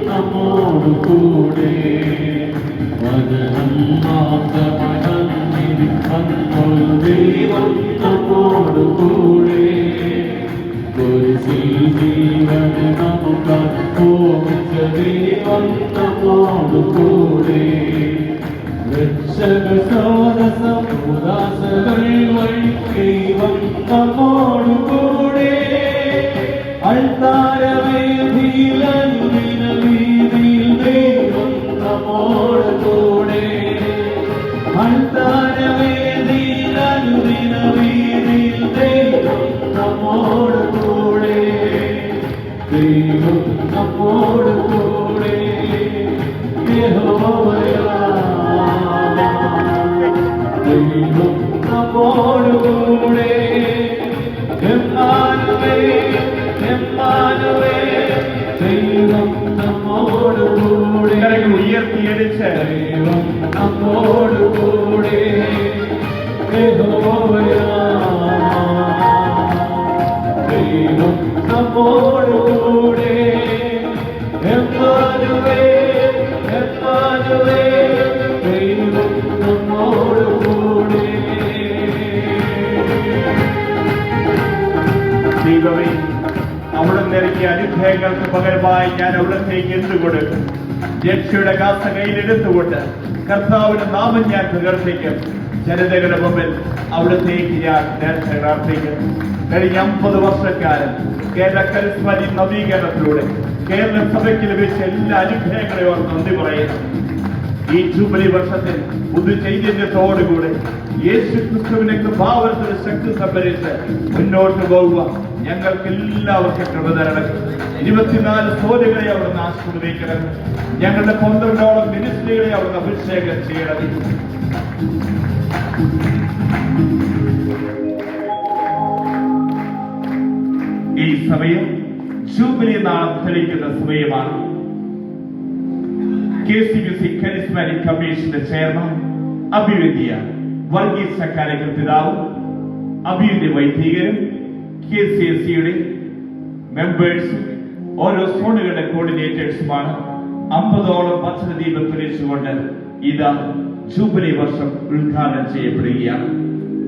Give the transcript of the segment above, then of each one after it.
നമ്മോട് കൂടെ വചനം ദൈവം നമ്മോട് കൂടെ ജീവൻ നമുക്ക് പോമിച്ച ദൈവം നമ്മോട് കൂടെ രക്ഷക സ്രോതസ്സം ഉദാസകൾ വഴി ദൈവം നമ്മോട് കൂടെ അൾത്താരവേദിയിൽ അനുദിന വീതിയിൽ ദൈവം നമ്മോട് കൂടെ അൾത്താരവേദിയിൽ അനുദിന വീതിയിൽ ദൈവം നമ്മോട് കൂടെ ദൈവം നമ്മോട് കൂടെ യഹോവയാ ദൈവം നമ്മോട് കൂടെ ദൈവം നമ്മോട് കൂടെ ഉയർത്തിയടിച്ച് ദൈവം നമ്മോട് കൂടെ യഹോവയാ ദൈവം നമ്മോട് കൂടെ എമ്മാനുവേൽ എമ്മാനുവേൽ ദൈവം നമ്മോട് കൂടെ ദൈവമേ അവിടുന്ന് ഇറക്കിയ അനുഗ്രഹങ്ങൾക്ക് പകരമായി ഞാൻ അവിടത്തേക്ക് എന്തുകൊടുക്കും രക്ഷയുടെ കാസ കയ്യിലെടുത്തുകൊണ്ട് കർത്താവിന്റെ നാമം ഞാൻ പ്രകർത്തിക്കും ജനതകളുടെ മുമ്പിൽ അവിടത്തേക്ക് ഞാൻ നേർച്ച പ്രാർത്ഥിക്കും കഴിഞ്ഞ 50 വർഷക്കാലം കേരള കരിസ്മരി നവീകരണത്തിലൂടെ കേരള സഭയ്ക്ക് ലഭിച്ച എല്ലാ അനുഗ്രഹങ്ങളെയും ഓർത്ത് നന്ദി പറയുന്നു. ഈ ജൂബിലി വർഷത്തിൽ പുതു ചൈതന്യത്തോടുകൂടെ യേശു ക്രിസ്തുവിനെ കൃപാവരത്തിന് ശക്തി സംഭരിച്ച് മുന്നോട്ട് പോകുക ഞങ്ങൾക്ക് എല്ലാവർക്കും കൃപ തരണം. 24 സോദരികളെ അവിടുന്ന് ആശീർവദിക്കണം. ഞങ്ങളുടെ 12ഓളം മിനിസ്ട്രികളെ അവിടുന്ന് അഭിഷേകം ചെയ്യണം. ഈ സമയം ജൂബിലി നാളം തെളിയിക്കുന്ന സമയമാണ്. KCBC കരിസ്മാറ്റിക് കമ്മീഷന്റെ ചെയർമാൻ അഭിവന്യ വർഗീസ് ചക്കാലക്കൽ പിതാവും അഭിവന്യ വൈദികരും KCSCയുടെ മെമ്പേഴ്സും ഓരോ സോണുകളുടെ കോർഡിനേറ്റേഴ്സുമാണ് 50ഓളം വചനദീപം തെളിയിച്ചുകൊണ്ട് ഇതാ ജൂബിലി വർഷം ഉദ്ഘാടനം ചെയ്യപ്പെടുകയാണ്.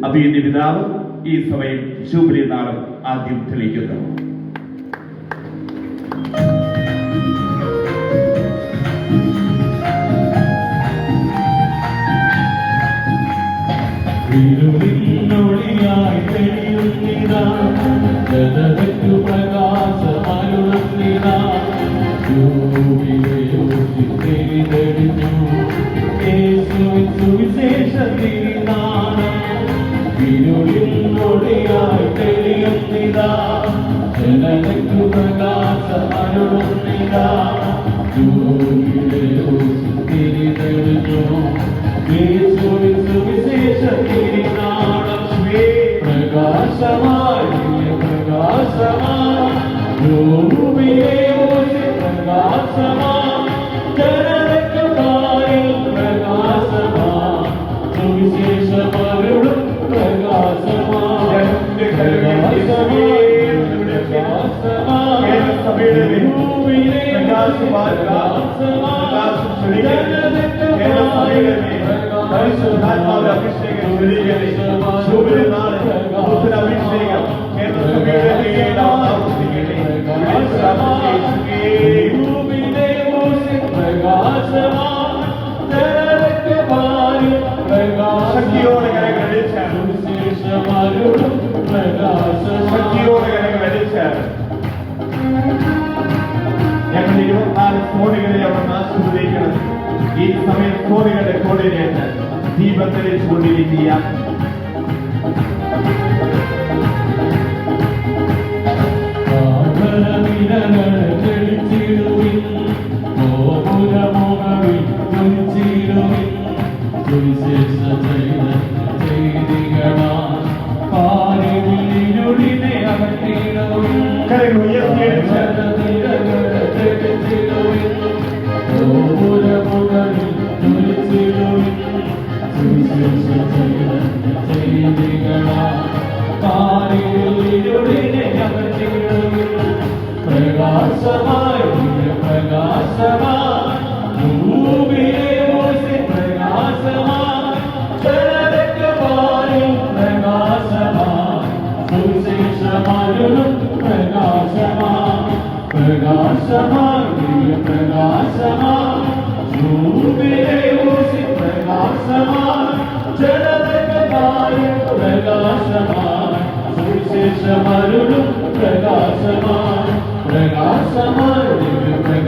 അഭിവന്യ പിതാവ് ഈ സമയം ജൂബിലി നാളം ആദ്യം തെളിയിക്കുന്നു. ഇരുളിനൊളിയായി തെളിയുന്നിതാ ജനതയ്ക്കു പ്രകാശമരുളുന്നിതാ തെളിഞ്ഞു യേശുവിൻ സുവിശേഷത്തിനാണ്. ഇരുളിനൊളിയായി തെളിയുന്നിതാ ജനതയ്ക്കു പ്രകാശമരുളുന്നിതാ തെളിഞ്ഞു യേശുവിൻ സുവിശേഷത്തിനാണ്. പ്രകാശമായി പ്രകാശമായി പ്രകാശമായി ജനതയ്ക്കുമായി പ്രകാശമായി സുവിശേഷമരുളും പ്രകാശമായി ശക്തിയോടെ ഞങ്ങൾ 24 കോടികളെ അവിടെ ആശീർവദിക്കണം. ഈ സമയം കോടികളുടെ കോടിനേറ്റ് ദീപം തെളിച്ചുകൊണ്ടിരിക്കുക. കരങ്ങൾ ഉയർത്തിയടിച്ച് ചെയ്തികളാ പ്രകാശമായി ദിവ്യപ്രകാശമായി ഭൂമിയിലെ പ്രകാശമായി ജനതകമായ പ്രകാശമായി സുവിശേഷമരുളും പ്രകാശമായി പ്രകാശമായി ദിവ്യപ്രകാശമായി